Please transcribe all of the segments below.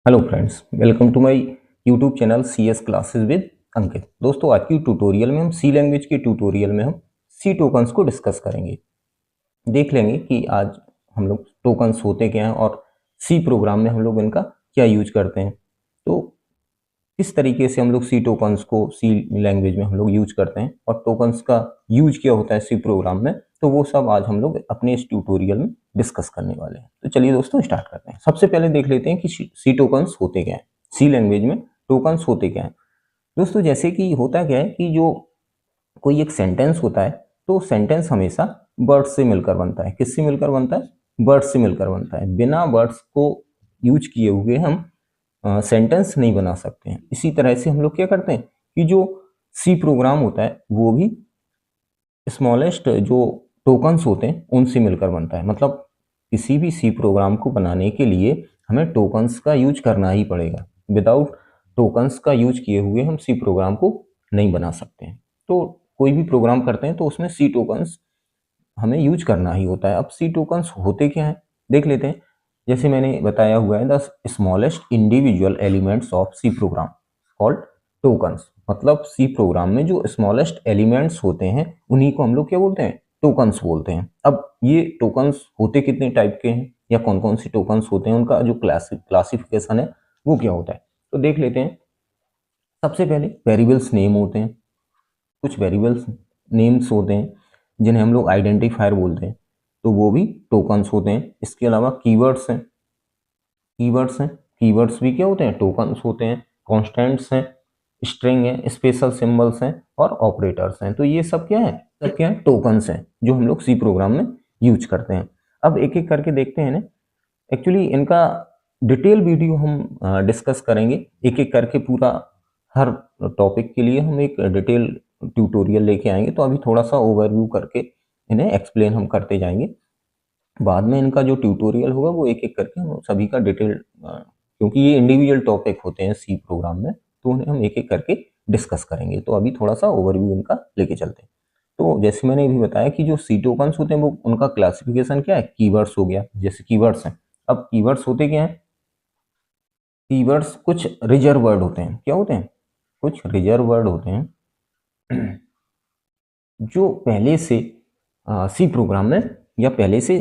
Hello friends, welcome to my YouTube channel C S classes with Ankit. दोस्तों, आज की tutorial में हम सी लैंग्वेज के ट्यूटोरियल में हम सी टोकन्स को डिस्कस करेंगे। देख लेंगे कि आज हम लोग टोकन्स होते क्या हैं और सी प्रोग्राम में हम लोग इनका क्या यूज करते हैं। तो किस तरीके से हम लोग सी टोकन्स को सी लैंग्वेज में हम लोग यूज करते हैं और टोकन्स का यूज क्या होता है सी प्रोग्राम में, तो वो सब आज हम लोग अपने इस ट्यूटोरियल में डिस्कस करने वाले हैं। तो चलिए दोस्तों, स्टार्ट करते हैं। सबसे पहले देख लेते हैं कि सी टोकन्स होते क्या हैं, सी लैंग्वेज में टोकन्स होते क्या हैं। दोस्तों, जैसे कि होता क्या है कि जो कोई एक सेंटेंस होता है, तो सेंटेंस हमेशा वर्ड्स से मिलकर बनता है। किससे मिलकर बनता है? वर्ड्स से मिलकर बनता है। बिना वर्ड्स को यूज किए हुए हम सेंटेंस नहीं बना सकते हैं। इसी तरह से हम लोग क्या करते हैं कि जो सी प्रोग्राम होता है वो भी स्मॉलेस्ट जो टोकन्स होते हैं उनसे मिलकर बनता है। मतलब किसी भी सी प्रोग्राम को बनाने के लिए हमें टोकन्स का यूज करना ही पड़ेगा। विदाउट टोकन्स का यूज किए हुए हम सी प्रोग्राम को नहीं बना सकते हैं। तो कोई भी प्रोग्राम करते हैं तो उसमें सी टोकन्स हमें यूज करना ही होता है। अब सी टोकन्स होते क्या हैं देख लेते हैं। जैसे मैंने बताया हुआ है, the smallest individual elements of C program called tokens. मतलब सी प्रोग्राम में जो स्मॉलेस्ट एलिमेंट्स होते हैं उन्हीं को हम लोग क्या बोलते हैं? टोकन्स बोलते हैं। अब ये टोकन्स होते कितने टाइप के हैं या कौन कौन सी टोकन्स होते हैं, उनका जो क्लासिफिकेशन है वो क्या होता है, तो देख लेते हैं। सबसे पहले वेरिएबल्स नेम होते हैं। कुछ वेरिएबल्स नेम्स होते हैं जिन्हें हम लोग आइडेंटिफायर बोलते हैं, तो वो भी टोकन्स होते हैं। इसके अलावा कीवर्ड्स हैं। कीवर्ड्स भी क्या होते हैं? टोकन्स होते हैं। कॉन्स्टेंट्स हैं, स्ट्रिंग है, स्पेशल सिंबल्स हैं और ऑपरेटर्स हैं। तो ये सब क्या है? सब क्या है? टोकन्स हैं जो हम लोग सी प्रोग्राम में यूज करते हैं। अब एक एक करके देखते हैं ना। एक्चुअली इनका डिटेल वीडियो हम डिस्कस करेंगे एक एक करके। पूरा हर टॉपिक के लिए हम एक डिटेल ट्यूटोरियल लेके आएंगे। तो अभी थोड़ा सा ओवरव्यू करके इन्हें एक्सप्लेन हम करते जाएंगे। बाद में इनका जो ट्यूटोरियल होगा वो एक एक करके हम सभी का डिटेल, क्योंकि ये इंडिविजुअल टॉपिक होते हैं सी प्रोग्राम में, तो उन्हें हम एक एक करके डिस्कस करेंगे। तो अभी थोड़ा सा ओवरव्यू इनका लेके चलते हैं। तो जैसे मैंने अभी बताया कि जो सी टोकन्स होते हैं वो उनका क्लासिफिकेशन क्या है? कीवर्ड्स हो गया। जैसे कीवर्ड्स हैं। अब कीवर्ड्स होते क्या हैं? कीवर्ड्स कुछ रिजर्व वर्ड होते हैं। क्या होते हैं? कुछ रिजर्व वर्ड होते हैं जो पहले से सी प्रोग्राम में या पहले से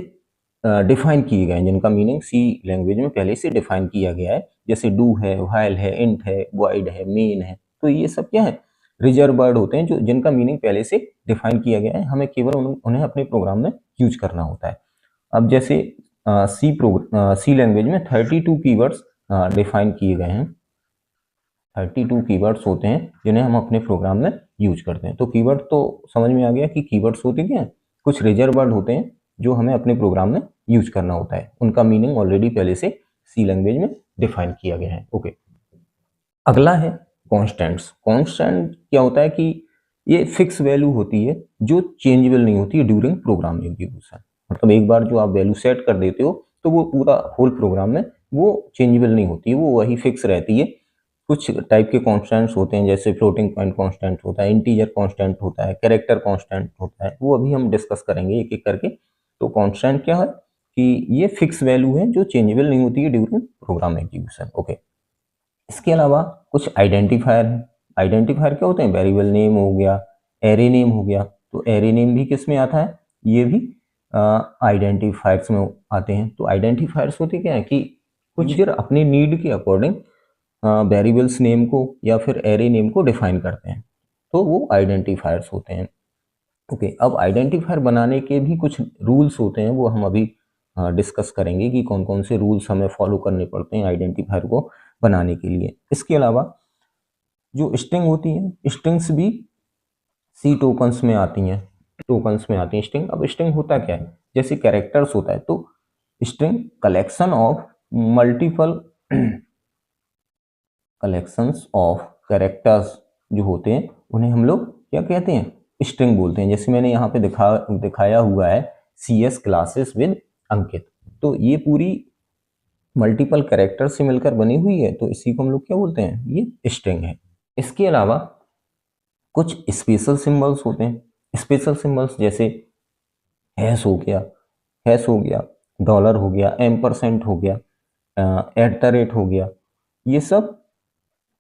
डिफाइन किए गए हैं, जिनका मीनिंग सी लैंग्वेज में पहले से डिफाइन किया गया है। जैसे डू है, व्हाइल है, इंट है, वॉइड है, मेन है। तो ये सब क्या है? रिजर्व वर्ड होते हैं जो जिनका मीनिंग पहले से डिफाइन किया गया है। हमें केवल उन्हें अपने प्रोग्राम में यूज करना होता है। अब जैसे सी लैंग्वेज में 32 कीवर्ड्स डिफाइन किए गए हैं। 32 कीवर्ड्स होते हैं जिन्हें हम अपने प्रोग्राम में यूज करते हैं। तो कीवर्ड तो समझ में आ गया कि कीवर्ड्स होते क्या हैं? कुछ रिजर्व वर्ड होते हैं जो हमें अपने प्रोग्राम में यूज करना होता है। उनका मीनिंग ऑलरेडी पहले से सी लैंग्वेज में डिफाइन किया गया है। ओके, अगला है कॉन्स्टेंट्स। कॉन्स्टेंट क्या होता है कि ये फिक्स वैल्यू होती है जो चेंजेबल नहीं होती है ड्यूरिंग प्रोग्राम एग्जीक्यूशन। मतलब एक बार जो आप वैल्यू सेट कर देते हो तो वो पूरा होल प्रोग्राम में वो चेंजेबल नहीं होती है, वो वही फिक्स रहती है। कुछ टाइप के कॉन्स्टेंट्स होते हैं, जैसे फ्लोटिंग पॉइंट कॉन्स्टेंट होता है, इंटीजर कॉन्स्टेंट होता है, कैरेक्टर कॉन्स्टेंट होता है। वो अभी हम डिस्कस करेंगे एक एक करके। तो कॉन्स्टेंट क्या है कि ये फिक्स वैल्यू है जो चेंजेबल नहीं होती है ड्यूरिंग प्रोग्राम एग्जीक्यूशन। ओके, इसके अलावा कुछ आइडेंटिफायर है। आइडेंटिफायर क्या होते हैं? वेरिएबल नेम हो गया, एरे नेम हो गया। तो एरे नेम भी किस में आता है? ये भी आइडेंटिफायर्स में आते हैं। तो आइडेंटिफायर्स होते क्या है कि कुछ यूजर अपने नीड के अकॉर्डिंग वेरिएबल्स नेम को या फिर एरे नेम को डिफाइन करते हैं, तो वो आइडेंटिफायर्स होते हैं। ओके, अब आइडेंटिफायर बनाने के भी कुछ रूल्स होते हैं, वो हम अभी डिस्कस करेंगे कि कौन कौन से रूल्स हमें फॉलो करने पड़ते हैं आइडेंटिफायर को बनाने के लिए। इसके अलावा जो स्ट्रिंग होती है, स्ट्रिंग्स भी सी टोकन्स में आती हैं। स्ट्रिंग, अब स्ट्रिंग होता क्या है? जैसे कैरेक्टर्स होता है, तो string collection of multiple collections of characters जो होते हैं उन्हें हम लोग क्या कहते हैं? स्ट्रिंग बोलते हैं। जैसे मैंने यहाँ पे दिखाया हुआ है सी एस क्लासेस विद अंकित। तो ये पूरी मल्टीपल कैरेक्टर से मिलकर बनी हुई है, तो इसी को हम लोग क्या बोलते हैं? ये स्ट्रिंग है। इसके अलावा कुछ स्पेशल सिंबल्स होते हैं। स्पेशल सिंबल्स जैसे हैश हो गया, डॉलर हो गया, एम परसेंट हो गया, एट द रेट हो गया। ये सब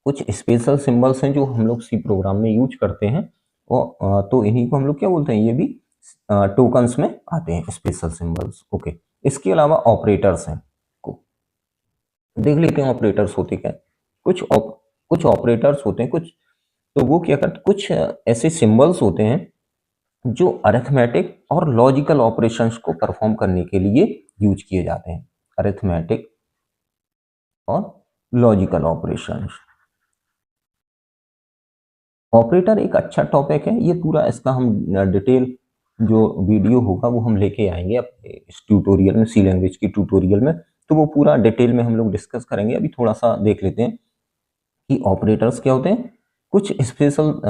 कुछ स्पेशल सिंबल्स हैं जो हम लोग सी प्रोग्राम में यूज करते हैं, और तो इन्हीं को हम लोग क्या बोलते हैं, ये भी टोकन्स में आते हैं, स्पेशल सिंबल्स। ओके, इसके अलावा ऑपरेटर्स हैं, को देख लेते हैं ऑपरेटर्स होते क्या हैं। कुछ ऑपरेटर्स होते हैं, कुछ तो वो क्या करते, कुछ ऐसे सिंबल्स होते हैं जो अरिथमेटिक और लॉजिकल ऑपरेशंस को परफॉर्म करने के लिए यूज किए जाते हैं। अरिथमेटिक और लॉजिकल ऑपरेशंस। ऑपरेटर एक अच्छा टॉपिक है, ये पूरा इसका हम डिटेल जो वीडियो होगा वो हम लेके आएंगे अपने इस ट्यूटोरियल में, सी लैंग्वेज की ट्यूटोरियल में, तो वो पूरा डिटेल में हम लोग डिस्कस करेंगे। अभी थोड़ा सा देख लेते हैं कि ऑपरेटर्स क्या होते हैं। कुछ स्पेशल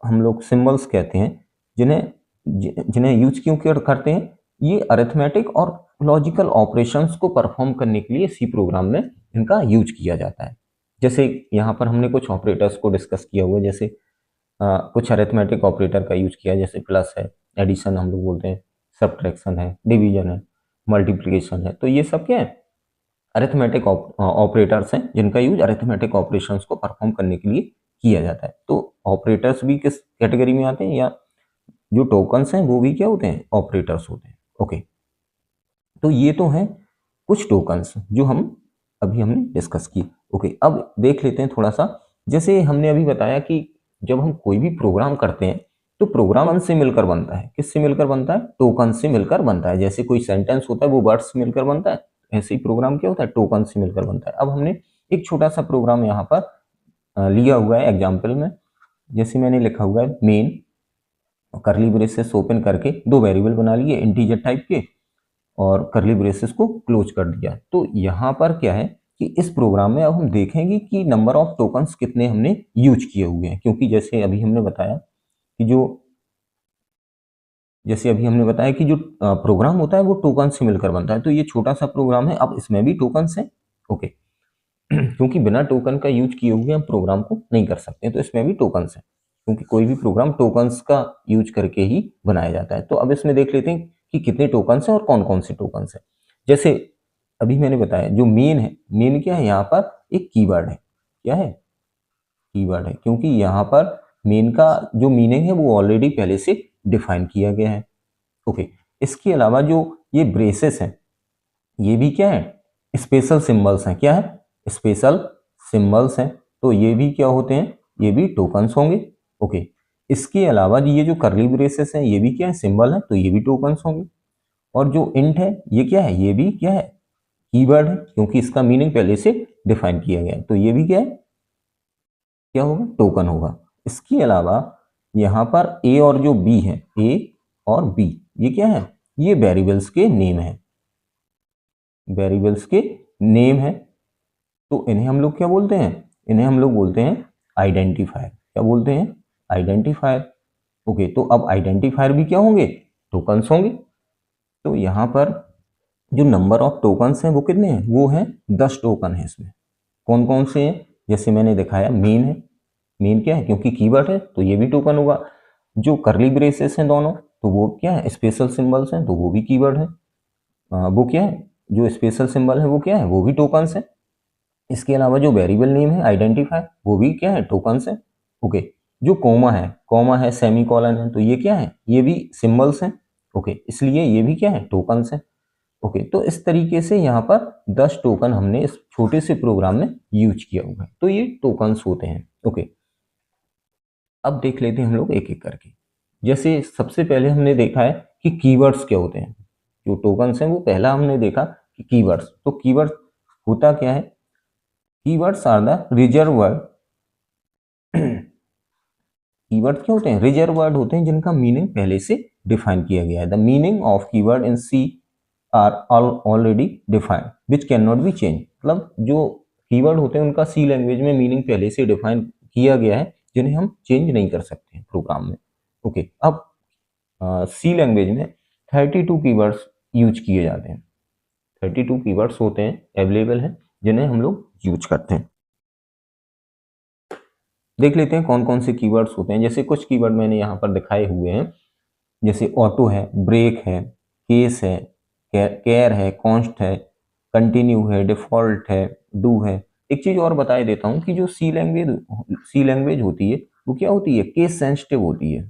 हम लोग सिंबल्स कहते हैं जिन्हें यूज क्यों करते हैं, ये अरिथमेटिक और लॉजिकल ऑपरेशंस को परफॉर्म करने के लिए सी प्रोग्राम में इनका यूज किया जाता है। जैसे यहाँ पर हमने कुछ ऑपरेटर्स को डिस्कस किया हुआ है, जैसे कुछ अरिथमेटिक ऑपरेटर का यूज किया, जैसे प्लस है, एडिशन हम लोग बोलते हैं, सब्ट्रैक्शन है, डिवीजन है, मल्टीप्लिकेशन है। तो ये सब क्या है, अरिथमेटिक ऑपरेटर्स हैं जिनका यूज अरिथमेटिक ऑपरेशंस को परफॉर्म करने के लिए किया जाता है। तो ऑपरेटर्स भी किस कैटेगरी में आते हैं, या जो टोकन्स हैं वो भी क्या होते हैं, ऑपरेटर्स होते हैं। ओके, तो ये तो हैं कुछ टोकन्स जो हमने डिस्कस किए। ओके, अब देख लेते हैं थोड़ा सा। जैसे हमने अभी बताया कि जब हम कोई भी प्रोग्राम करते हैं तो प्रोग्राम से मिलकर बनता है। किससे मिलकर बनता है, टोकन से मिलकर बनता है। जैसे कोई सेंटेंस होता है वो वर्ड्स से मिलकर बनता है, ऐसे ही प्रोग्राम क्या होता है, टोकन से मिलकर बनता है। अब हमने एक छोटा सा प्रोग्राम यहाँ पर लिया हुआ है एग्जाम्पल में। जैसे मैंने लिखा हुआ है मेन, करली ब्रेसेस ओपन करके दो वेरिएबल बना लिए इंटीजर टाइप के, और करली ब्रेसेस को क्लोज कर दिया। तो यहाँ पर क्या है कि इस प्रोग्राम में अब हम देखेंगे कि नंबर ऑफ टोकन्स कितने हमने यूज किए हुए हैं, क्योंकि जैसे अभी हमने बताया कि जो प्रोग्राम होता है वो टोकन से मिलकर बनता है। तो ये छोटा सा प्रोग्राम है, अब इसमें भी टोकन्स हैं। ओके, क्योंकि बिना टोकन का यूज किए हुए हम प्रोग्राम को नहीं कर सकते, तो इसमें भी टोकन्स हैं, क्योंकि कोई भी प्रोग्राम टोकन्स का यूज करके ही बनाया जाता है। तो अब इसमें देख लेते हैं कि कितने टोकन्स हैं और कौन कौन से टोकन्स हैं। जैसे अभी मैंने बताया जो मेन है, मेन क्या है, यहाँ पर एक कीवर्ड है। क्या है, कीवर्ड है, क्योंकि यहाँ पर मेन का जो मीनिंग है वो ऑलरेडी पहले से डिफाइन किया गया है। ओके, इसके अलावा जो ये ब्रेसेस हैं ये भी क्या है, स्पेशल सिंबल्स हैं। क्या है, स्पेशल सिंबल्स हैं। तो ये भी क्या होते हैं, ये भी टोकन्स होंगे। ओके, इसके अलावा ये जो करली ब्रेसेस हैं ये भी क्या है, सिंबल है, तो ये भी टोकन्स होंगे। और जो इंट है ये क्या है, ये भी क्या है, कीवर्ड है, क्योंकि इसका मीनिंग पहले से डिफाइन किया गया है। तो ये भी क्या है, क्या होगा, टोकन होगा। इसके अलावा यहाँ पर ए और जो बी है, ए और बी, ये क्या है, ये वेरिएबल्स के नेम है, वेरिएबल्स के नेम है। तो इन्हें हम लोग क्या बोलते हैं, इन्हें हम लोग बोलते हैं आइडेंटिफायर। क्या बोलते हैं, आइडेंटिफायर। ओके, तो अब आइडेंटिफायर भी क्या होंगे, टोकन्स होंगे। तो यहाँ पर जो नंबर ऑफ टोकन्स हैं वो कितने हैं, वो हैं 10 टोकन है इसमें। कौन कौन से हैं, जैसे मैंने दिखाया मेन है, मेन क्या है, क्योंकि कीवर्ड है तो ये भी टोकन होगा। जो करली ब्रेसेस हैं दोनों, तो वो क्या है, स्पेशल सिंबल्स हैं, तो वो भी कीवर्ड है। वो क्या है, जो स्पेशल सिंबल है वो क्या है, वो भी टोकन्स है। इसके अलावा जो वेरिएबल नेम है आइडेंटिफायर, वो भी क्या है, टोकन्स है। ओके, जो कॉमा है, सेमी कॉलन है, तो ये क्या है, ये भी सिंबल्स हैं। ओके, इसलिए ये भी क्या है, टोकन्स है। ओके, तो इस तरीके से यहाँ पर 10 टोकन हमने इस छोटे से प्रोग्राम में यूज किया हुआ है। तो ये टोकन्स होते हैं। ओके, अब देख लेते हैं हम लोग एक एक करके। जैसे सबसे पहले हमने देखा है कि कीवर्ड्स क्या होते हैं। जो टोकन्स हैं वो पहला हमने देखा कि कीवर्ड्स। तो कीवर्ड्स होता क्या है, keywords are the reserve word. Keyword क्या होते हैं, रिजर्व वर्ड होते हैं जिनका मीनिंग पहले से डिफाइन किया गया है। The meaning of keyword in C are already defined which can not be change. मतलब जो कीवर्ड होते हैं उनका सी लैंग्वेज में मीनिंग पहले से डिफाइन किया गया है, जिन्हें हम चेंज नहीं कर सकते हैं प्रोग्राम में। ओके, अब सी लैंग्वेज में 32 कीवर्ड्स यूज किए जाते हैं। 32 कीवर्ड्स होते हैं, अवेलेबल हैं, जिन्हें हम लोग यूज करते हैं। देख लेते हैं कौन कौन से कीवर्ड्स होते हैं। जैसे कुछ कीवर्ड मैंने यहाँ पर दिखाए हुए हैं, जैसे ऑटो है, ब्रेक है, केस है, केयर है, कॉन्स्ट है, कंटिन्यू है, डिफॉल्ट है, डू है। एक चीज और बता देता हूँ कि जो सी लैंग्वेज होती है वो क्या होती है, केस सेंसिटिव होती है,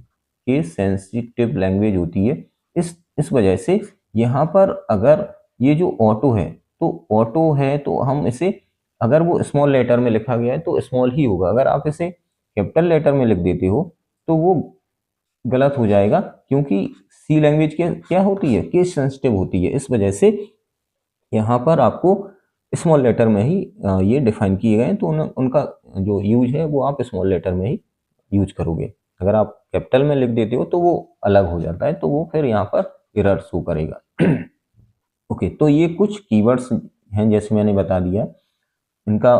केस सेंसिटिव लैंग्वेज होती है। इस वजह से यहाँ पर अगर ये जो ऑटो है, तो ऑटो है तो हम इसे, अगर वो स्मॉल लेटर में लिखा गया है तो स्मॉल ही होगा, अगर आप इसे कैपिटल लेटर में लिख देते हो तो वो गलत हो जाएगा, क्योंकि सी लैंग्वेज क्या होती है, केस सेंसिटिव होती है। इस वजह से यहाँ पर आपको स्मॉल लेटर में ही ये डिफाइन किए गए हैं, तो उनका जो यूज है वो आप स्मॉल लेटर में ही यूज करोगे। अगर आप कैपिटल में लिख देते हो तो वो अलग हो जाता है, तो वो फिर यहाँ पर एरर शो करेगा। ओके, तो ये कुछ कीवर्ड्स हैं, जैसे मैंने बता दिया, इनका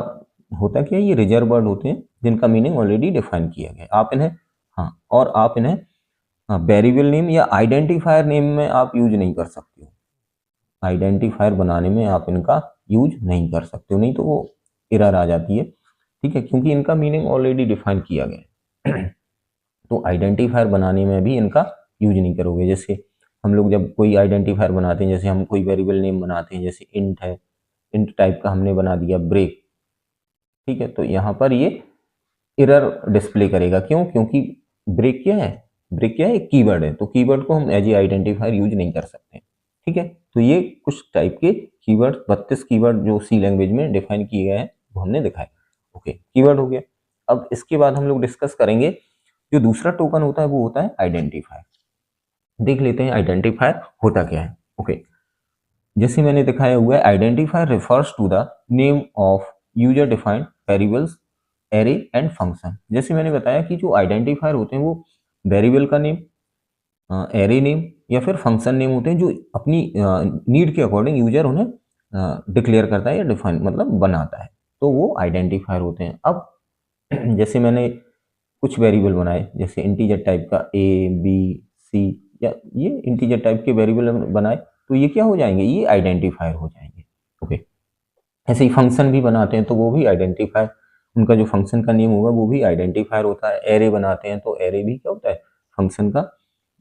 होता क्या है, ये रिजर्व वर्ड होते हैं जिनका मीनिंग ऑलरेडी डिफाइन किया गया। आप इन्हें, हाँ, और आप इन्हें वेरिएबल नेम या आइडेंटिफायर नेम में आप यूज नहीं कर सकते हो, आइडेंटिफायर बनाने में आप इनका यूज नहीं कर सकते हो, नहीं तो वो एरर आ जाती है, ठीक है, क्योंकि इनका मीनिंग ऑलरेडी डिफाइन किया गया है। तो आइडेंटिफायर बनाने में भी इनका यूज नहीं करोगे। जैसे हम लोग जब कोई आइडेंटिफायर बनाते हैं, जैसे हम कोई वेरिएबल नेम बनाते हैं, जैसे इंट है, इंट टाइप का हमने बना दिया ब्रेक, ठीक है, तो यहाँ पर ये एरर डिस्प्ले करेगा। क्यों? क्योंकि ब्रेक क्या है, ब्रेक क्या है, एक कीवर्ड है, तो कीवर्ड को हम एज ए आइडेंटिफायर यूज नहीं कर सकते, ठीक है। तो ये कुछ टाइप के कीवर्ड, 32 कीवर्ड जो सी लैंग्वेज में डिफाइन किए गए हैं वो हमने दिखाए। ओके, कीवर्ड हो गया। अब इसके बाद हम लोग डिस्कस करेंगे जो दूसरा टोकन होता है वो होता है आइडेंटिफायर। देख लेते हैं आइडेंटिफायर होता क्या है। ओके, जैसे मैंने दिखाया हुआ है, identifier refers to the name of user defined variables, array and function. जैसे मैंने बताया कि जो आइडेंटिफायर होते हैं वो वेरिएबल का नेम, एरे नेम या फिर फंक्शन नेम होते हैं, जो अपनी नीड के अकॉर्डिंग यूजर उन्हें डिक्लेयर करता है या डिफाइन मतलब बनाता है, तो वो आइडेंटिफायर होते हैं। अब जैसे मैंने कुछ वेरिएबल बनाए, जैसे इंटीजर टाइप का ए बी सी, या ये इंटीजर टाइप के वेरिएबल बनाए, तो ये क्या हो जाएंगे, ये आइडेंटिफायर हो जाएंगे। ओके, ऐसे ही फंक्शन भी बनाते हैं तो वो भी आइडेंटिफायर, उनका जो फंक्शन का नेम होगा वो भी आइडेंटिफायर होता है। एरे बनाते हैं तो एरे भी क्या होता है, फंक्शन का,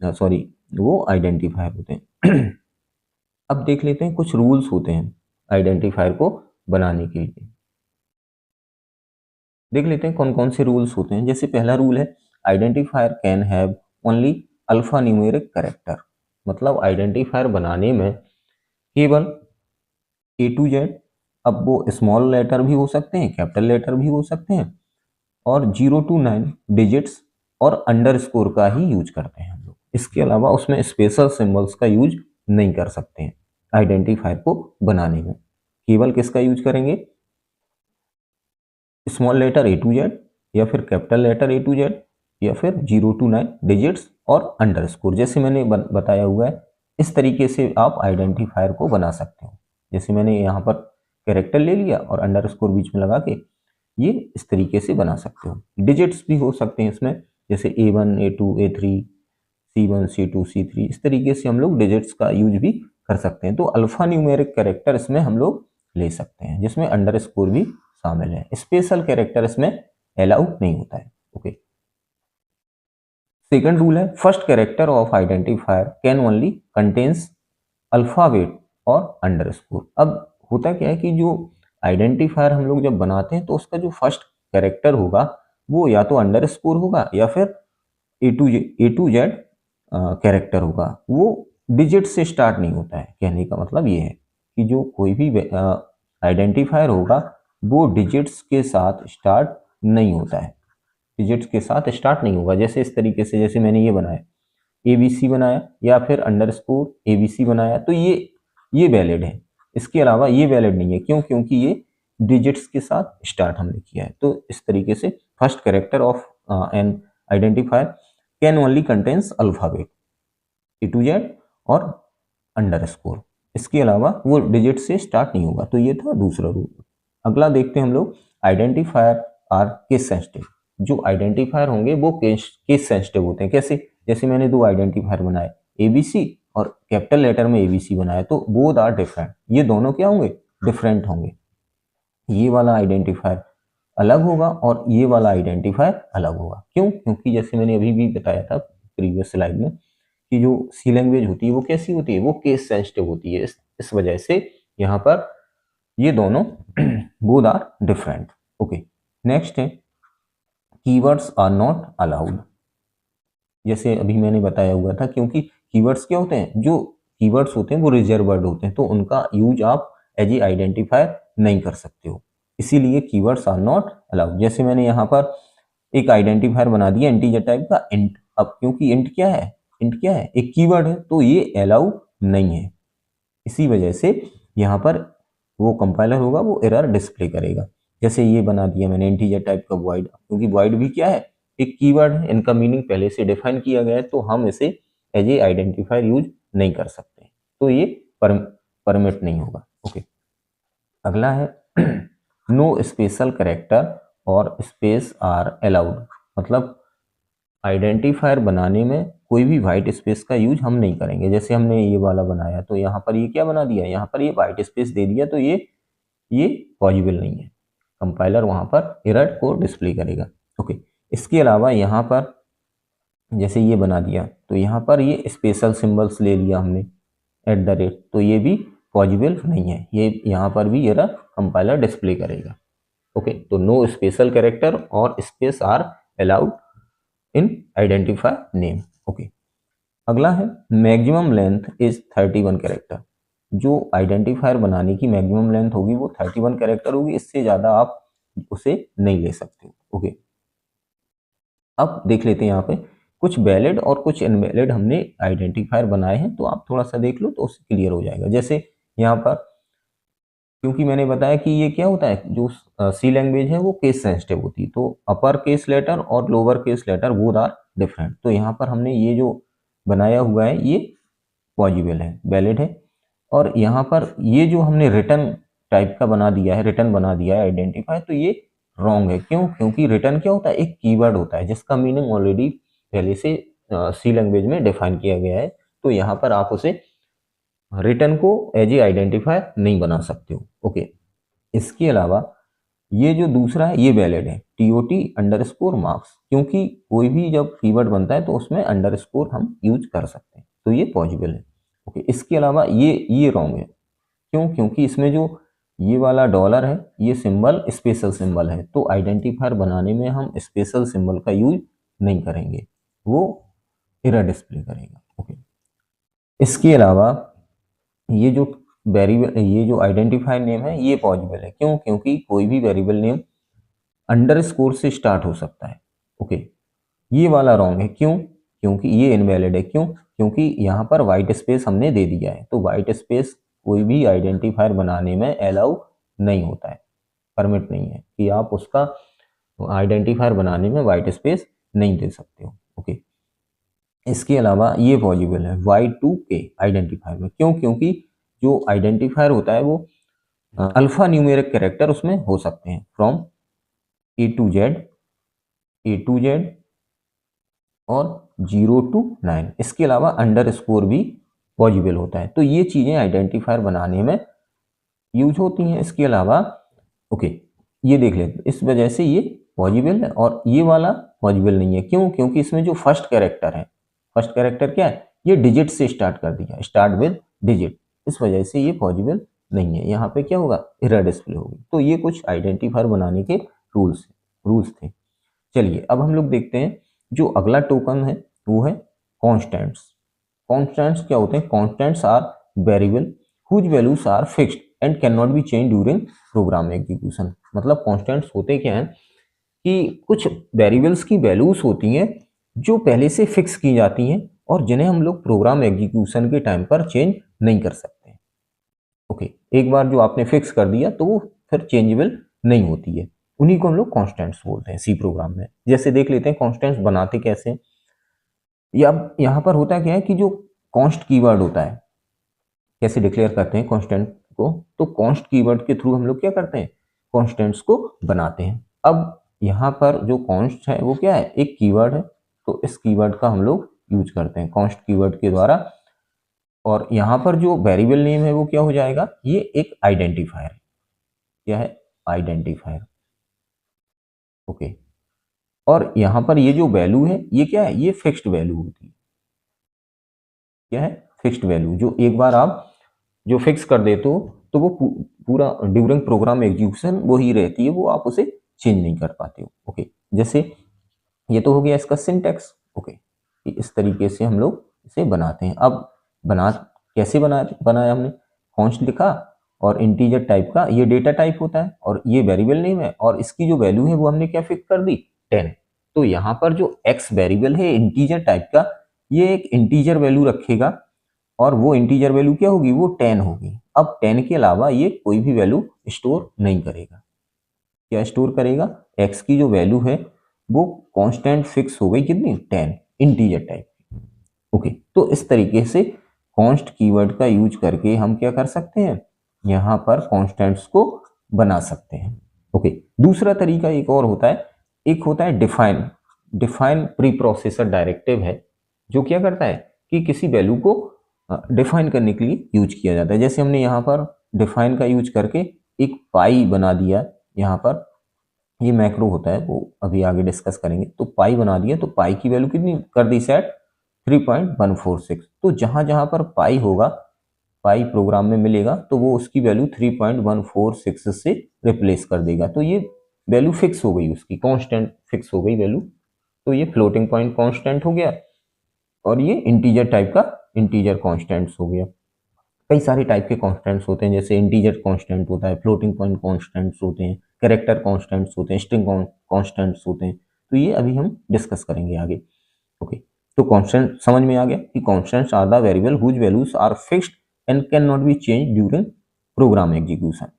सॉरी, वो आइडेंटिफायर होते हैं। अब देख लेते हैं कुछ रूल्स होते हैं आइडेंटिफायर को बनाने के लिए। देख लेते हैं कौन कौन से रूल्स होते हैं। जैसे पहला रूल है, identifier can have only alpha numeric character. मतलब आइडेंटिफायर बनाने में केवल ए टू जेड, अब वो स्मॉल लेटर भी हो सकते हैं, कैपिटल लेटर भी हो सकते हैं, और 0 to 9 डिजिट्स और अंडरस्कोर का ही यूज करते हैं हम लोग। इसके अलावा उसमें स्पेशल सिंबल्स का यूज नहीं कर सकते हैं आइडेंटिफायर को बनाने में। केवल किसका यूज करेंगे, small letter A to Z, या फिर capital letter A to Z, या फिर 0 to 9 डिजिट्स और अंडरस्कोर, जैसे मैंने बताया हुआ है। इस तरीके से आप आइडेंटिफायर को बना सकते हो। जैसे मैंने यहाँ पर कैरेक्टर ले लिया और अंडरस्कोर बीच में लगा के, ये इस तरीके से बना सकते हो। डिजिट्स भी हो सकते हैं इसमें, जैसे A1 A2 A3 C1 C2 C3, इस तरीके से हम लोग डिजिट्स का यूज भी कर सकते हैं। तो अल्फा न्यूमेरिक कैरेक्टर इसमें हम लोग ले सकते हैं, जिसमें अंडरस्कोर भी शामिल है। स्पेशल कैरेक्टर इसमें अलाउ नहीं होता है। ओके, सेकंड रूल है, first character of identifier can only contains alphabet और अंडरस्कोर। अब होता क्या है कि जो आइडेंटिफायर हम लोग जब बनाते हैं तो उसका जो फर्स्ट कैरेक्टर होगा वो या तो अंडरस्कोर होगा या फिर A to Z कैरेक्टर होगा। वो डिजिट से स्टार्ट नहीं होता है। कहने का मतलब ये है कि जो कोई भी आइडेंटिफायर होगा वो डिजिट्स के साथ स्टार्ट नहीं होता है, डिजिट्स के साथ स्टार्ट नहीं होगा। जैसे इस तरीके से, जैसे मैंने ये बनाया ABC बनाया या फिर अंडरस्कोर ABC बनाया, तो ये वैलिड है। इसके अलावा ये वैलिड नहीं है। क्यों? क्योंकि ये डिजिट्स के साथ स्टार्ट हमने किया है। तो इस तरीके से first character of N identifier can only contains alphabet A to Z और अंडरस्कोर, इसके अलावा वो डिजिट से स्टार्ट नहीं होगा। तो ये था दूसरा रूल। अगला देखते हैं हम लोग, आइडेंटिफायर आर केस सेंसिटिव। जो आइडेंटिफायर होंगे वो केस सेंसिटिव होते हैं। कैसे? जैसे मैंने दो आइडेंटिफायर बनाए, ABC और कैपिटल लेटर में ABC बनाया, तो बोथ आर डिफरेंट। ये दोनों क्या होंगे? डिफरेंट होंगे। ये वाला आइडेंटिफायर अलग होगा और ये वाला आइडेंटिफायर अलग होगा। क्यों? क्योंकि जैसे मैंने अभी भी बताया था प्रीवियस स्लाइड में कि जो सी लैंग्वेज होती है वो कैसी होती है, वो केस सेंसिटिव होती है। इस वजह से यहाँ पर ये दोनों both are different. Okay, next है कीवर्ड्स आर नॉट अलाउड। जैसे अभी मैंने बताया हुआ था, क्योंकि कीवर्ड्स क्या होते हैं, जो कीवर्ड्स होते हैं वो रिजर्व वर्ड होते हैं, तो उनका यूज आप एज ए आइडेंटिफायर नहीं कर सकते हो, इसीलिए कीवर्ड्स आर नॉट अलाउड। जैसे मैंने यहाँ पर एक आइडेंटिफायर बना दिया इंटीजर टाइप का इंट। अब क्योंकि इंट क्या है, इंट क्या है, एक कीवर्ड है, तो ये अलाउ नहीं है, इसी वजह से यहाँ पर वो कंपाइलर होगा वो एरर डिस्प्ले करेगा। जैसे ये बना दिया मैंने इंटीजर टाइप का वॉइड, क्योंकि वॉइड भी क्या है, एक कीवर्ड है, इनका मीनिंग पहले से डिफाइन किया गया है, तो हम इसे एज ए आइडेंटिफायर यूज नहीं कर सकते, तो ये परमिट नहीं होगा। ओके, अगला है नो स्पेशल कैरेक्टर और स्पेस आर अलाउड। मतलब आइडेंटिफायर बनाने में कोई भी वाइट स्पेस का यूज हम नहीं करेंगे। जैसे हमने ये वाला बनाया, तो यहाँ पर ये क्या बना दिया, यहाँ पर ये वाइट स्पेस दे दिया, तो ये पॉसिबल नहीं है, कंपाइलर वहाँ पर एरर को डिस्प्ले करेगा। ओके, इसके अलावा यहाँ पर जैसे ये बना दिया, तो यहाँ पर ये स्पेशल सिंबल्स ले लिया हमने @ तो ये भी पॉसिबल नहीं है, ये यहाँ पर भी एरर कंपाइलर डिस्प्ले करेगा। ओके, तो नो स्पेशल कैरेक्टर और space are allowed in identifier name. Okay, अगला है मैक्सिमम लेंथ इज 31 कैरेक्टर। जो आइडेंटिफायर बनाने की मैक्सिमम लेंथ होगी वो 31 कैरेक्टर होगी, इससे ज़्यादा आप उसे नहीं ले सकते। ओके, अब देख लेते हैं यहाँ पे कुछ वैलिड और कुछ इनवैलिड हमने आइडेंटिफायर बनाए हैं, तो आप थोड़ा सा देख लो तो उससे क्लियर हो जाएगा। जैसे यहाँ पर क्योंकि मैंने बताया कि ये क्या होता है, जो सी लैंग्वेज है वो केस सेंसिटिव होती है, तो अपर केस लेटर और lower case letter both are different. तो यहाँ पर हमने ये जो बनाया हुआ है ये पॉसिबल है, वैलिड है, और यहाँ पर ये जो हमने रिटर्न टाइप का बना दिया है, रिटर्न बना दिया है आइडेंटिफायर, तो ये रॉन्ग है। क्यों? क्योंकि रिटर्न क्या होता है, एक कीवर्ड होता है जिसका मीनिंग ऑलरेडी पहले से सी लैंग्वेज में डिफाइन किया गया है, तो यहाँ पर आप उसे रिटर्न को एज ए आइडेंटिफायर नहीं बना सकते हो। ओके, इसके अलावा ये जो दूसरा है ये वैलिड है, TOT_marks, क्योंकि कोई भी जब कीवर्ड बनता है तो उसमें अंडरस्कोर हम यूज कर सकते हैं, तो ये पॉसिबल है। ओके, इसके अलावा ये रॉन्ग है। क्यों? क्योंकि इसमें जो ये वाला डॉलर है ये सिंबल स्पेशल सिंबल है, तो आइडेंटिफायर बनाने में हम स्पेशल सिंबल का यूज नहीं करेंगे, वो एरर डिस्प्ले करेगा। ओके, इसके अलावा ये जो वेरिएबल, ये जो आइडेंटिफायर नेम है ये पॉसिबल है। क्यों? क्योंकि कोई भी वेरिएबल नेम अंडरस्कोर से स्टार्ट हो सकता है। ओके, ये वाला रॉन्ग है। क्यों? क्योंकि ये इनवैलिड है। क्यों? क्योंकि यहाँ पर वाइट स्पेस हमने दे दिया है, तो वाइट स्पेस कोई भी आइडेंटिफायर बनाने में अलाउ नहीं होता है, परमिट नहीं है कि आप उसका आइडेंटिफायर बनाने में वाइट स्पेस नहीं दे सकते हो। ओके, इसके अलावा ये पॉसिबल है Y2K आइडेंटिफायर में। क्यों? क्योंकि जो आइडेंटिफायर होता है वो अल्फा न्यूमेरिक कैरेक्टर उसमें हो सकते हैं, फ्रॉम A to Z और 0 to 9। इसके अलावा अंडरस्कोर भी पॉसिबल होता है, तो ये चीज़ें आइडेंटिफायर बनाने में यूज होती हैं। इसके अलावा ओके, ये देख लेते, इस वजह से ये पॉसिबल है और ये वाला पॉसिबल नहीं है। क्यों? क्योंकि इसमें जो फर्स्ट कैरेक्टर है, फर्स्ट कैरेक्टर क्या है, ये डिजिट से स्टार्ट कर दिया, स्टार्ट विद डिजिट, इस वजह से ये पॉसिबल नहीं है। यहाँ पे क्या होगा, एरर डिस्प्ले होगी। तो ये कुछ आइडेंटिफायर बनाने के रूल्स थे। चलिए अब हम लोग देखते हैं जो अगला टोकन है वो है कॉन्स्टेंट्स। कॉन्स्टेंट्स क्या होते हैं? Constants are variable whose values are fixed and can not be change during program execution. मतलब कॉन्स्टेंट्स होते क्या हैं कि कुछ वेरिएबल्स की वैल्यूज होती हैं जो पहले से फिक्स की जाती हैं और जिन्हें हम लोग प्रोग्राम एग्जीक्यूशन के टाइम पर चेंज नहीं कर सकते। ओके, एक बार जो आपने फिक्स कर दिया तो वो फिर चेंजेबल नहीं होती है, उन्हीं को हम लोग कॉन्स्टेंट्स बोलते हैं सी प्रोग्राम में। जैसे देख लेते हैं कॉन्स्टेंट्स बनाते कैसे। या यहाँ पर होता क्या है कि जो कॉन्स्ट कीवर्ड होता है, कैसे डिक्लेयर करते हैं कॉन्स्टेंट को, तो कॉन्स्ट कीवर्ड के थ्रू हम लोग क्या करते हैं, कॉन्स्टेंट्स को बनाते हैं। अब यहाँ पर जो कॉन्स्ट है वो क्या है, एक कीवर्ड है, तो इस कीवर्ड का हम लोग यूज करते हैं कॉन्स्ट कीवर्ड के द्वारा। और यहाँ पर जो वेरिएबल नेम है वो क्या हो जाएगा, ये एक आइडेंटिफायर। क्या है? आइडेंटिफायर। ओके, और यहाँ पर ये जो वैल्यू है ये क्या है, ये फिक्स्ड वैल्यू होती है। क्या है? फिक्स्ड वैल्यू, जो एक बार आप जो फिक्स कर देते हो तो वो पूरा ड्यूरिंग प्रोग्राम एग्जीक्यूशन वो ही रहती है, वो आप उसे चेंज नहीं कर पाते हो। ओके, जैसे ये तो हो गया इसका सिंटैक्स। ओके, इस तरीके से हम लोग इसे बनाते हैं। अब कैसे बनाया हमने, कॉन्स्ट लिखा और इंटीजर टाइप का ये डेटा टाइप होता है और ये वेरिएबल नेम है, और इसकी जो वैल्यू है वो हमने क्या फिक्स कर दी, 10। तो यहाँ पर जो एक्स वेरिएबल है इंटीजर टाइप का, ये एक इंटीजर वैल्यू रखेगा और वो इंटीजर वैल्यू क्या होगी, वो 10 होगी। अब 10 के अलावा ये कोई भी वैल्यू स्टोर नहीं करेगा। क्या स्टोर करेगा, एक्स की जो वैल्यू है वो कांस्टेंट फिक्स हो गई कितनी, 10, इंटीजर टाइप। ओके, तो इस तरीके से कॉन्स्ट कीवर्ड का यूज करके हम क्या कर सकते हैं, यहाँ पर कॉन्स्टेंट्स को बना सकते हैं। ओके, दूसरा तरीका एक और होता है, एक होता है डिफाइन प्री प्रोसेसर डायरेक्टिव है, जो क्या करता है कि किसी वैल्यू को डिफाइन करने के लिए यूज किया जाता है। जैसे हमने यहाँ पर डिफाइन का यूज करके एक पाई बना दिया, यहाँ पर ये मैक्रो होता है, वो अभी आगे डिस्कस करेंगे। तो पाई बना दिया, तो पाई की वैल्यू कितनी कर दी, सेट 3.146। तो जहां जहां पर पाई होगा, पाई प्रोग्राम में मिलेगा, तो वो उसकी वैल्यू 3.146 से रिप्लेस कर देगा। तो ये वैल्यू फिक्स हो गई, उसकी कांस्टेंट फिक्स हो गई वैल्यू। तो ये फ्लोटिंग पॉइंट कांस्टेंट हो गया और ये इंटीजर टाइप का इंटीजर कांस्टेंट्स हो गया। कई सारे टाइप के कांस्टेंट्स होते हैं, जैसे इंटीजर कांस्टेंट होता है, फ्लोटिंग पॉइंट कांस्टेंट्स होते हैं, कैरेक्टर कांस्टेंट्स होते हैं, स्ट्रिंग कांस्टेंट्स होते हैं। तो ये अभी हम डिस्कस करेंगे आगे। ओके, तो कांस्टेंट समझ में आ गया कि constants are the variable whose values are fixed and can not be change during program execution.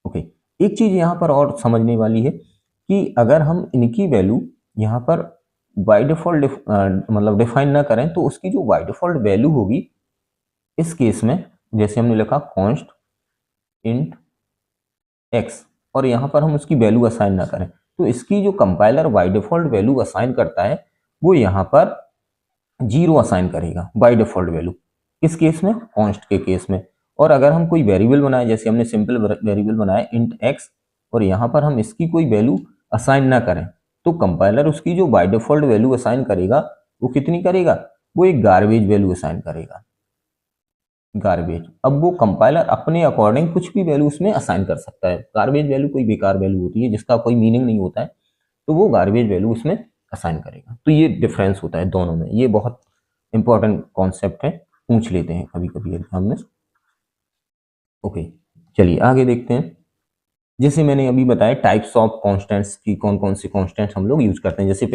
Okay, एक चीज यहाँ पर और समझने वाली है कि अगर हम इनकी वैल्यू यहाँ पर बाय डिफॉल्ट मतलब डिफाइन ना करें, तो उसकी जो बाय डिफॉल्ट वैल्यू होगी, इस केस में जैसे हमने लिखा कॉन्स्ट इंट एक्स, और यहाँ पर हम उसकी वैल्यू असाइन ना करें, तो इसकी जो compiler by default value assign करता है, वो यहाँ पर 0 असाइन करेगा बाय डिफॉल्ट वैल्यू। किस केस में, कॉन्स्ट के केस में। और अगर हम कोई वेरिएबल बनाए, जैसे हमने सिंपल वेरिएबल बनाया इंट एक्स, और यहाँ पर हम इसकी कोई वैल्यू असाइन ना करें, तो कंपाइलर उसकी जो बाय डिफॉल्ट वैल्यू असाइन करेगा, वो कितनी करेगा, वो एक गार्बेज वैल्यू असाइन करेगा, गार्बेज। अब वो कंपाइलर अपने अकॉर्डिंग कुछ भी वैल्यू उसमें असाइन कर सकता है। गार्बेज वैल्यू कोई बेकार वैल्यू होती है जिसका कोई मीनिंग नहीं होता है, तो वो गार्बेज वैल्यू उसमें असाइन करेगा। तो ये डिफरेंस होता है दोनों में। ये बहुत इंपॉर्टेंट कॉन्सेप्ट है, पूछ लेते हैं कभी कभी एग्जाम में। ओके, चलिए आगे देखते हैं। जैसे मैंने अभी बताया टाइप्स ऑफ कॉन्स्टेंट्स की, कौन कौन से कॉन्स्टेंट्स हम लोग यूज करते हैं। जैसे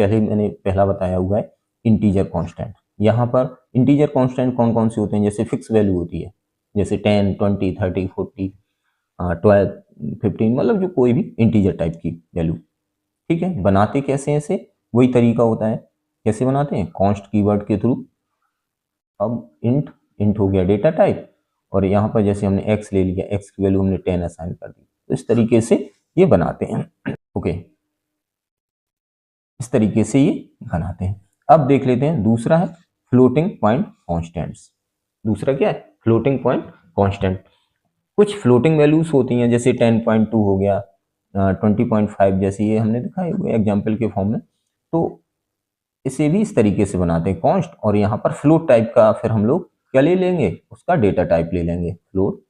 पहला बताया हुआ है इंटीजर कॉन्स्टेंट। यहाँ पर इंटीजर कॉन्स्टेंट कौन कौन से होते हैं, जैसे फिक्स वैल्यू होती है, जैसे 10, 20, 30, 40, 12, 15, मतलब जो कोई भी इंटीजर टाइप की वैल्यू। ठीक है, बनाते कैसे हैं इसे, वही तरीका होता है। कैसे बनाते हैं, कॉन्स्ट कीवर्ड के थ्रू। अब इंट हो गया डेटा टाइप, और यहाँ पर जैसे हमने एक्स ले लिया, एक्स की वैल्यू हमने 10 असाइन कर दी। तो इस तरीके से ये बनाते हैं। ओके, इस तरीके से ये बनाते हैं। अब देख लेते हैं दूसरा है फ्लोटिंग पॉइंट कॉन्स्टेंट्स। दूसरा क्या है, फ्लोटिंग पॉइंट कॉन्स्टेंट। कुछ फ्लोटिंग वैल्यूज होती हैं, जैसे 10.2 हो गया, 20.5, जैसे ये हमने दिखाए हुए एग्जाम्पल के फॉर्म में। तो इसे भी इस तरीके से बनाते हैं कॉन्स्ट, और यहाँ पर फ्लोट टाइप का फिर हम लोग क्या ले लेंगे, उसका डेटा टाइप ले लेंगे फ्लोट,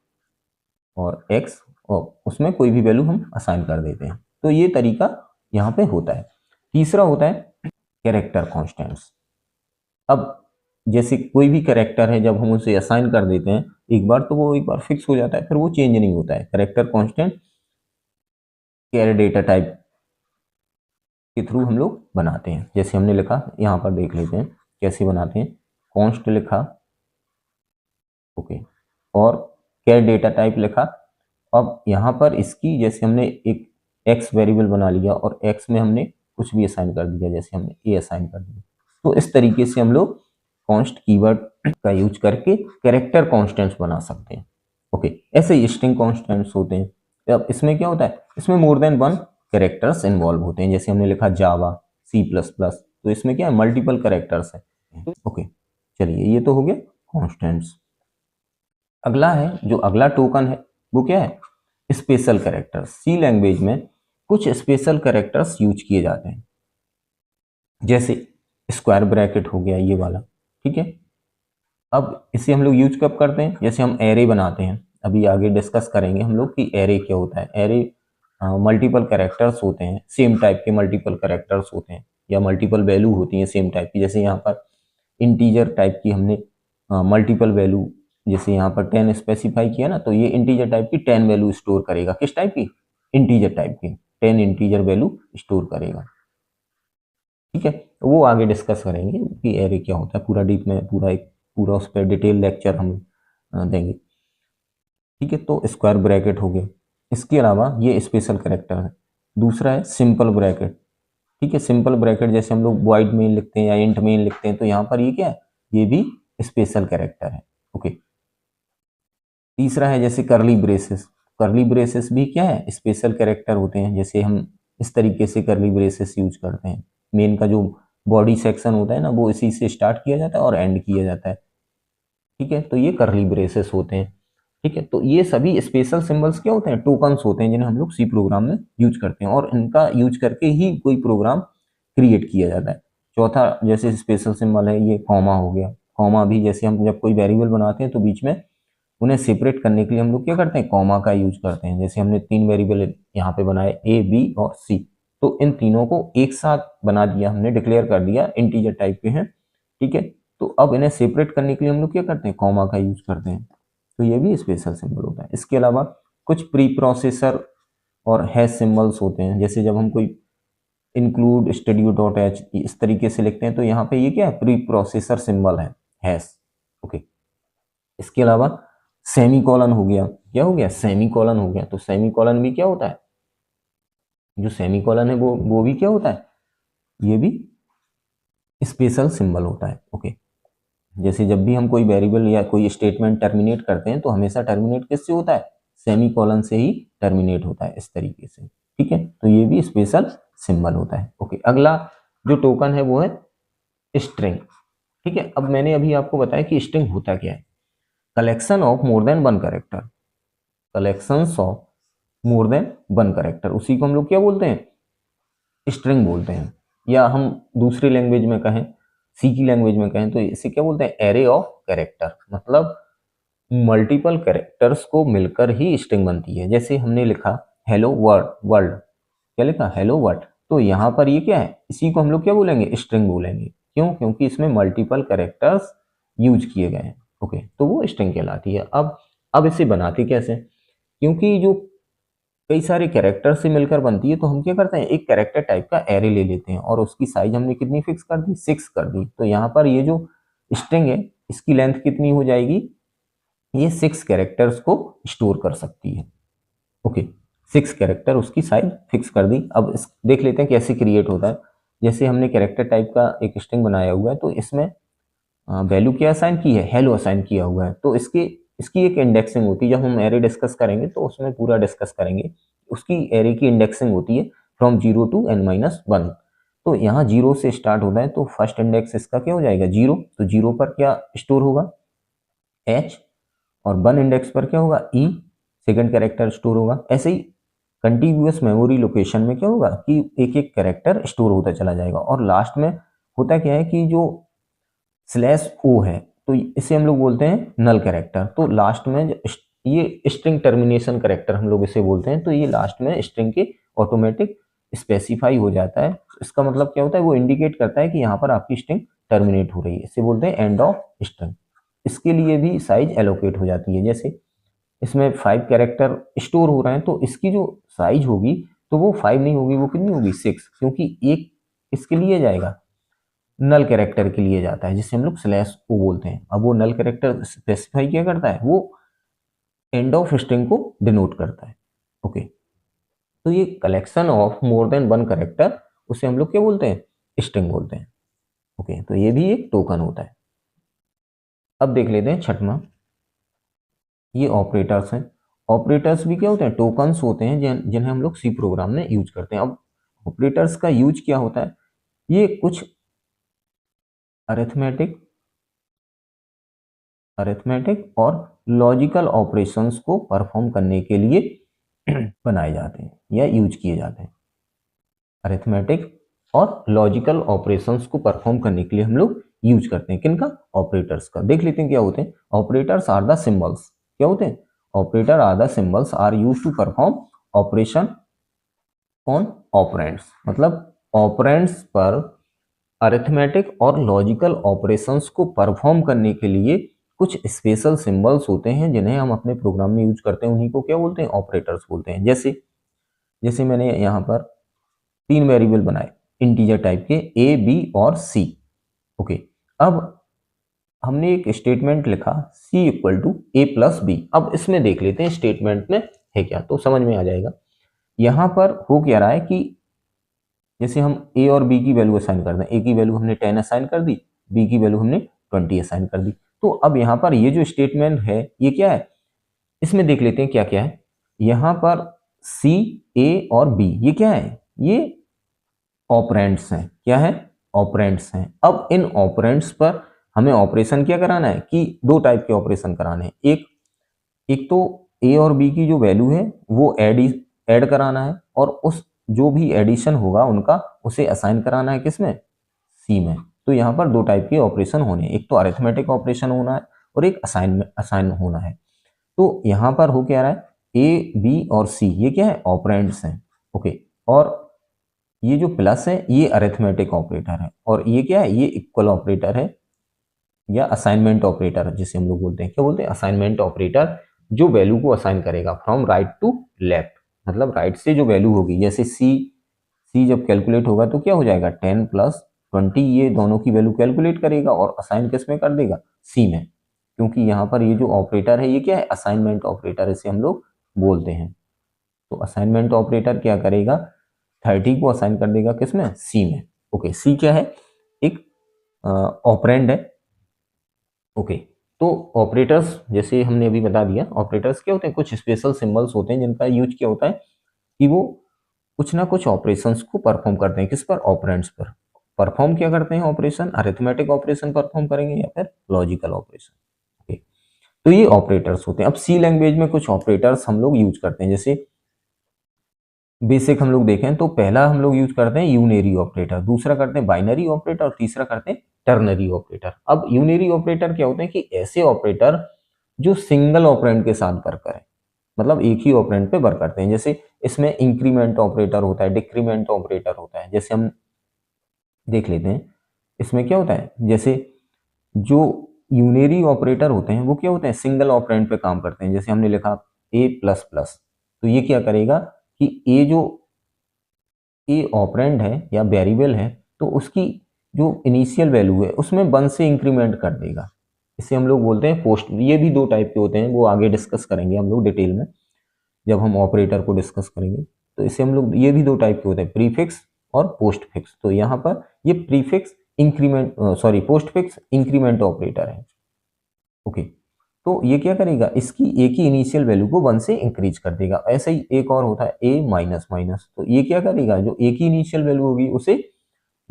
और एक्स, और उसमें कोई भी वैल्यू हम असाइन कर देते हैं। तो ये तरीका यहाँ पे होता है। तीसरा होता है कैरेक्टर कॉन्स्टेंट्स। अब जैसे कोई भी कैरेक्टर है, जब हम उसे असाइन कर देते हैं एक बार, तो वो एक बार फिक्स हो जाता है, फिर वो चेंज नहीं होता है। Character constant char data type के थ्रू हम लोग बनाते हैं। जैसे हमने लिखा, यहाँ पर देख लेते हैं कैसे बनाते हैं। कॉन्स्ट लिखा, ओके, और कैर डेटा टाइप लिखा। अब यहाँ पर इसकी, जैसे हमने एक एक्स वेरिएबल बना लिया और एक्स में हमने कुछ भी असाइन कर दिया, जैसे हमने ए असाइन कर दिया। तो इस तरीके से हम लोग कॉन्स्ट कीवर्ड का यूज करके कैरेक्टर कॉन्स्टेंट्स बना सकते हैं। ओके, ऐसे ही स्ट्रिंग कॉन्स्टेंट्स होते हैं। अब इसमें क्या होता है, इसमें more than one characters involve होते हैं। जैसे हमने लिखा जावा, C++, तो इसमें क्या है, मल्टीपल कैरेक्टर्स है। ओके, चलिए ये तो हो गया कॉन्स्टेंट्स। अगला है, जो अगला टोकन है वो क्या है, स्पेशल कैरेक्टर्स। सी लैंग्वेज में कुछ स्पेशल कैरेक्टर्स यूज किए जाते हैं, जैसे स्क्वायर ब्रैकेट हो गया ये वाला। ठीक है, अब इसे हम लोग यूज कब करते हैं, जैसे हम एरे बनाते हैं। अभी आगे डिस्कस करेंगे हम लोग कि एरे क्या होता है। एरे मल्टीपल कैरेक्टर्स होते हैं, सेम टाइप के मल्टीपल कैरेक्टर्स होते हैं या मल्टीपल वैल्यू होती हैं सेम टाइप की। जैसे यहाँ पर इंटीजर टाइप की हमने मल्टीपल वैल्यू, जैसे यहाँ पर 10 स्पेसिफाई किया ना, तो ये इंटीजर टाइप की 10 वैल्यू स्टोर करेगा। किस टाइप की? इंटीजर टाइप की 10 इंटीजर वैल्यू स्टोर करेगा। ठीक है, वो आगे डिस्कस करेंगे कि एरे क्या होता है, पूरा डीप में पूरा उस पर डिटेल लेक्चर हम देंगे। ठीक है, तो स्क्वायर ब्रैकेट हो गया। इसके अलावा ये स्पेशल कैरेक्टर है। दूसरा है सिंपल ब्रैकेट। ठीक है, सिंपल ब्रैकेट जैसे हम लोग वॉइड मेन लिखते हैं या इंट मेन लिखते हैं, तो यहाँ पर ये क्या है, ये भी स्पेशल कैरेक्टर है। ओके, तीसरा है जैसे करली ब्रेसेस। करली ब्रेसेस भी क्या है, स्पेशल कैरेक्टर होते हैं। जैसे हम इस तरीके से करली ब्रेसेस यूज करते हैं। मेन का जो बॉडी सेक्शन होता है ना, वो इसी से स्टार्ट किया जाता है और एंड किया जाता है। ठीक है, तो ये करली ब्रेसेस होते हैं। ठीक है, तो ये सभी स्पेशल सिंबल्स क्या होते हैं, टोकन्स होते हैं, जिन्हें हम लोग सी प्रोग्राम में यूज करते हैं और इनका यूज करके ही कोई प्रोग्राम क्रिएट किया जाता है। चौथा जैसे स्पेशल सिंबल है ये कॉमा हो गया। कॉमा भी जैसे हम जब कोई वेरिएबल बनाते हैं तो बीच में उन्हें सेपरेट करने के लिए हम लोग क्या करते हैं, कॉमा का यूज करते हैं। जैसे हमने 3 वेरिएबल यहाँ पे बनाए ए, बी और सी, तो इन तीनों को एक साथ बना दिया हमने, डिक्लेयर कर दिया इंटीजर टाइप के हैं। ठीक है, तो अब इन्हें सेपरेट करने के लिए हम लोग क्या करते हैं, कॉमा का यूज करते हैं। तो ये भी स्पेशल सिंबल होता है। इसके अलावा कुछ प्री प्रोसेसर और हैश सिंबल्स होते हैं। जैसे जब हम कोई इंक्लूड studio.h इस तरीके से लिखते हैं, तो यहाँ पे ये क्या है, प्री प्रोसेसर सिंबल है, हैश। ओके, इसके अलावा सेमी कॉलन हो गया। क्या हो गया, सेमी कॉलन हो गया। तो सेमी कॉलन भी क्या होता है, जो सेमी कॉलन है वो भी क्या होता है, ये भी स्पेशल सिंबल होता है। ओके, जैसे जब भी हम कोई वेरिएबल या कोई स्टेटमेंट टर्मिनेट करते हैं, तो हमेशा टर्मिनेट किससे होता है, सेमी कॉलन से ही टर्मिनेट होता है, इस तरीके से। ठीक है, तो ये भी स्पेशल सिंबल होता है। ओके, अगला जो टोकन है वो है स्ट्रिंग। ठीक है, अब मैंने अभी आपको बताया कि स्ट्रिंग होता क्या है, collection of more than one character. Collections of more than one character, उसी को हम लोग क्या बोलते हैं, स्ट्रिंग बोलते हैं। या हम दूसरी लैंग्वेज में कहें, सी की लैंग्वेज में कहें, तो इसे क्या बोलते हैं, एरे ऑफ कैरेक्टर। मतलब मल्टीपल कैरेक्टर्स को मिलकर ही स्ट्रिंग बनती है। जैसे हमने लिखा हेलो वर्ल्ड, वर्ल्ड क्या लिखा, हेलो वर्ल्ड, तो यहाँ पर ये क्या है, इसी को हम लोग क्या बोलेंगे, स्ट्रिंग बोलेंगे। क्यों, क्योंकि इसमें मल्टीपल कैरेक्टर्स यूज किए गए हैं। ओके, तो वो स्ट्रिंग कहलाती है। अब इसे बनाते कैसे, क्योंकि जो कई सारे कैरेक्टर से मिलकर बनती है, तो हम क्या करते हैं, एक कैरेक्टर टाइप का एरे ले लेते हैं और उसकी साइज हमने कितनी फिक्स कर दी, 6 कर दी। तो यहाँ पर ये जो स्ट्रिंग है, इसकी लेंथ कितनी हो जाएगी, ये 6 कैरेक्टर्स को स्टोर कर सकती है। ओके, 6 कैरेक्टर, उसकी साइज फिक्स कर दी। अब देख लेते हैं कैसे क्रिएट होता है। जैसे हमने कैरेक्टर टाइप का एक स्ट्रिंग बनाया हुआ है, तो इसमें वैल्यू क्या असाइन की है, हेलो असाइन किया हुआ है। तो इसकी एक इंडेक्सिंग होती है। जब हम एरे डिस्कस करेंगे तो उसमें पूरा डिस्कस करेंगे। उसकी एरे की इंडेक्सिंग होती है फ्रॉम 0 to n-1। तो यहाँ 0 से स्टार्ट होता है, तो फर्स्ट इंडेक्स इसका क्या हो जाएगा, 0। तो 0 पर क्या स्टोर होगा, h, और 1 इंडेक्स पर क्या होगा, e, सेकंड कैरेक्टर स्टोर होगा। ऐसे ही कंटिन्यूअस मेमोरी लोकेशन में क्या होगा कि एक एक कैरेक्टर स्टोर होता चला जाएगा। और लास्ट में होता क्या है कि जो /o है, तो इसे हम लोग बोलते हैं नल कैरेक्टर। तो लास्ट में ये स्ट्रिंग टर्मिनेशन कैरेक्टर हम लोग इसे बोलते हैं। तो ये लास्ट में स्ट्रिंग के ऑटोमेटिक स्पेसिफाई हो जाता है। इसका मतलब क्या होता है, वो इंडिकेट करता है कि यहाँ पर आपकी स्ट्रिंग टर्मिनेट हो रही है। इसे बोलते हैं एंड ऑफ स्ट्रिंग। इसके लिए भी साइज एलोकेट हो जाती है। जैसे इसमें 5 कैरेक्टर स्टोर हो रहे हैं, तो इसकी जो साइज होगी, तो वो 5 नहीं होगी, वो कितनी होगी, 6, क्योंकि एक इसके लिए जाएगा, नल कैरेक्टर के लिए जाता है, जिसे हम लोग /o बोलते हैं। अब वो नल कैरेक्टर स्पेसिफाई क्या करता है, वो एंड ऑफ स्ट्रिंग को डिनोट करता है। ओके, तो ये collection of more than one character, उसे हम लोग क्या बोलते हैं, स्ट्रिंग बोलते हैं। ओके, तो ये भी एक टोकन होता है। अब देख लेते हैं छठवां, ये ऑपरेटर्स हैं। ऑपरेटर्स भी क्या होते हैं, टोकन्स होते हैं, जिन्हें हम लोग सी प्रोग्राम में यूज करते हैं। अब ऑपरेटर्स का यूज क्या होता है, ये कुछ अरिथमेटिक और लॉजिकल ऑपरेशंस को परफॉर्म करने के लिए बनाए जाते हैं या यूज किए जाते हैं। अरिथमेटिक और लॉजिकल ऑपरेशंस को परफॉर्म करने के लिए हम लोग यूज करते हैं किनका, ऑपरेटर्स का। देख लेते हैं क्या होते हैं। ऑपरेटर्स आर द सिंबल्स, क्या होते हैं, operator are the symbols are use to perform operation on operands, मतलब ऑपरेंड्स पर अरिथमेटिक और लॉजिकल ऑपरेशंस को परफॉर्म करने के लिए कुछ स्पेशल सिंबल्स होते हैं जिन्हें हम अपने प्रोग्राम में यूज करते हैं, उन्हीं को क्या बोलते हैं, ऑपरेटर्स बोलते हैं। जैसे जैसे मैंने यहाँ पर 3 वेरिएबल बनाए इंटीजर टाइप के ए, बी और सी। ओके, अब हमने एक स्टेटमेंट लिखा c equal to a plus b. अब इसमें देख लेते हैं स्टेटमेंट में है क्या, तो समझ में आ जाएगा। यहाँ पर हो क्या रहा है कि जैसे हम a और b की वैल्यू असाइन कर दें, a की वैल्यू हमने 10 असाइन कर दी, b की वैल्यू हमने 20 असाइन कर दी। तो अब यहाँ पर ये जो स्टेटमेंट है ये क्या है, इसमें देख लेते हैं क्या क्या है। यहाँ पर c, a और b ये क्या है, ये ऑपरेंड्स हैं। क्या है, ऑपरेंड्स हैं। अब इन ऑपरेंड्स पर हमें ऑपरेशन क्या कराना है कि 2 टाइप के ऑपरेशन कराने हैं। एक तो a और b की जो वैल्यू है वो ऐड कराना है, और उस जो भी एडिशन होगा उनका उसे असाइन कराना है किसमें, सी में। तो यहाँ पर 2 टाइप के ऑपरेशन होने, एक तो अरिथमेटिक ऑपरेशन होना है और एक असाइन होना है। तो यहाँ पर हो क्या रहा है, ए, बी और सी ये क्या है, ऑपरेंड्स हैं। ओके, और ये जो प्लस है ये अरिथमेटिक ऑपरेटर है, और ये क्या है, ये इक्वल ऑपरेटर है या असाइनमेंट ऑपरेटर जिसे हम लोग बोलते हैं। क्या बोलते हैं, असाइनमेंट ऑपरेटर, जो वैल्यू को असाइन करेगा फ्रॉम राइट टू लेफ्ट, मतलब राइट से जो वैल्यू होगी। जैसे सी जब कैलकुलेट होगा तो क्या हो जाएगा, 10 प्लस 20, ये दोनों की वैल्यू कैलकुलेट करेगा और असाइन किस में कर देगा, सी में। क्योंकि यहाँ पर ये जो ऑपरेटर है ये क्या है, असाइनमेंट ऑपरेटर इसे हम लोग बोलते हैं। तो असाइनमेंट ऑपरेटर क्या करेगा, 30 को असाइन कर देगा किसमें, सी में। ओके, सी क्या है, एक ऑपरेंड है। ओके, तो ऑपरेटर्स जैसे हमने अभी बता दिया, ऑपरेटर्स क्या होते हैं, कुछ स्पेशल सिंबल्स होते हैं जिनका यूज क्या होता है कि वो कुछ ना कुछ ऑपरेशंस को परफॉर्म करते हैं। किस पर, ऑपरेंड्स पर। परफॉर्म क्या करते हैं ऑपरेशन, अरिथमेटिक ऑपरेशन परफॉर्म करेंगे या फिर लॉजिकल ऑपरेशन। ओके, तो ये ऑपरेटर्स होते हैं। अब सी लैंग्वेज में कुछ ऑपरेटर्स हम लोग यूज करते हैं। जैसे बेसिक हम लोग देखें तो पहला हम लोग यूज करते हैं यूनेरी ऑपरेटर, दूसरा करते हैं बाइनरी ऑपरेटर और तीसरा करते हैं टर्नरी ऑपरेटर। अब यूनेरी ऑपरेटर क्या होते हैं कि ऐसे ऑपरेटर जो सिंगल ऑपरेंड के साथ वर्क करें, मतलब एक ही ऑपरेंड पे वर्क करते हैं। जैसे इसमें इंक्रीमेंट ऑपरेटर होता है, डिक्रीमेंट ऑपरेटर होता है। जैसे हम देख लेते हैं इसमें क्या होता है, जैसे जो यूनेरी ऑपरेटर होते हैं वो क्या होते हैं, सिंगल ऑपरेंड पे काम करते हैं। जैसे हमने लिखा a प्लस प्लस, तो ये क्या करेगा कि ए ऑपरेंड है या वेरिएबल है तो उसकी जो इनिशियल वैल्यू है उसमें 1 से इंक्रीमेंट कर देगा। इसे हम लोग बोलते हैं पोस्ट। ये भी 2 टाइप के होते हैं, वो आगे डिस्कस करेंगे हम लोग डिटेल में जब हम ऑपरेटर को डिस्कस करेंगे। तो इसे हम लोग, ये भी 2 टाइप के होते हैं, प्रीफिक्स और पोस्टफिक्स। तो यहाँ पर ये prefix increment postfix increment operator है। ओके, तो ये क्या करेगा, इसकी एक ही इनिशियल वैल्यू को 1 से इंक्रीज कर देगा। ऐसे ही एक और होता है a माइनस माइनस, तो ये क्या करेगा, जो एक ही इनिशियल वैल्यू होगी उसे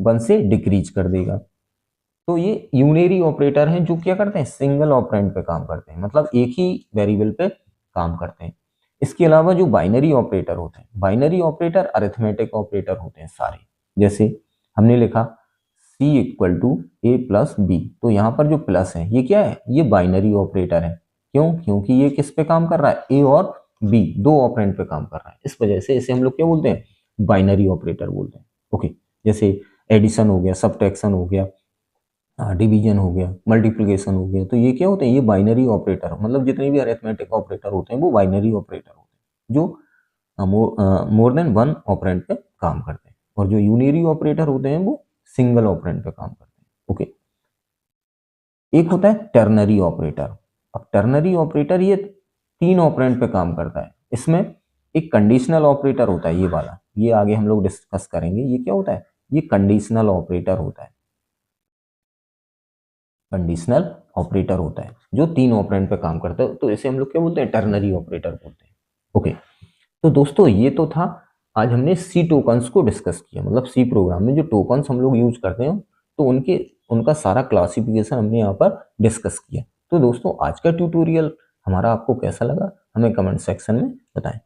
1 से डिक्रीज कर देगा। तो ये यूनेरी ऑपरेटर हैं जो क्या करते हैं, सिंगल ऑपरेंड पे काम करते हैं, मतलब एक ही वेरिएबल पे काम करते हैं। इसके अलावा जो बाइनरी ऑपरेटर होते हैं, बाइनरी ऑपरेटर अरिथमेटिक ऑपरेटर होते हैं सारे। जैसे हमने लिखा c equal to a plus b, तो यहाँ पर जो प्लस है ये क्या है, ये बाइनरी ऑपरेटर है। क्यों, क्योंकि ये किस पे काम कर रहा है, ए और बी 2 ऑपरेंड पे काम कर रहा है, इस वजह से इसे हम लोग क्या बोलते हैं, बाइनरी ऑपरेटर बोलते हैं। ओके, जैसे एडिशन हो गया, सब्ट्रैक्शन हो गया, डिवीजन हो गया, मल्टीप्लिकेशन हो गया, तो ये क्या होते हैं, ये बाइनरी ऑपरेटर, मतलब जितने भी अरिथमेटिक ऑपरेटर होते हैं वो बाइनरी ऑपरेटर होते हैं जो मोर देन 1 ऑपरेंड पे काम करते हैं। और जो यूनिरी ऑपरेटर होते हैं वो सिंगल ऑपरेंड पे काम करते हैं। ओके, एक होता है टर्नरी ऑपरेटर। अब टर्नरी ऑपरेटर ये 3 ऑपरेंड पे काम करता है। इसमें एक कंडीशनल ऑपरेटर होता है, ये वाला, ये आगे हम लोग डिस्कस करेंगे। ये क्या होता है, ये कंडीशनल ऑपरेटर होता है। कंडीशनल ऑपरेटर होता है जो 3 ऑपरेंड पे काम करता है, तो इसे हम लोग क्या बोलते हैं, टर्नरी ऑपरेटर बोलते हैं। ओके, तो दोस्तों ये तो था, आज हमने सी टोकन्स को डिस्कस किया, मतलब सी प्रोग्राम में जो टोकन्स हम लोग यूज करते हैं तो उनका सारा क्लासिफिकेशन हमने यहाँ पर डिस्कस किया। तो दोस्तों आज का ट्यूटोरियल हमारा आपको कैसा लगा, हमें कमेंट सेक्शन में बताएं।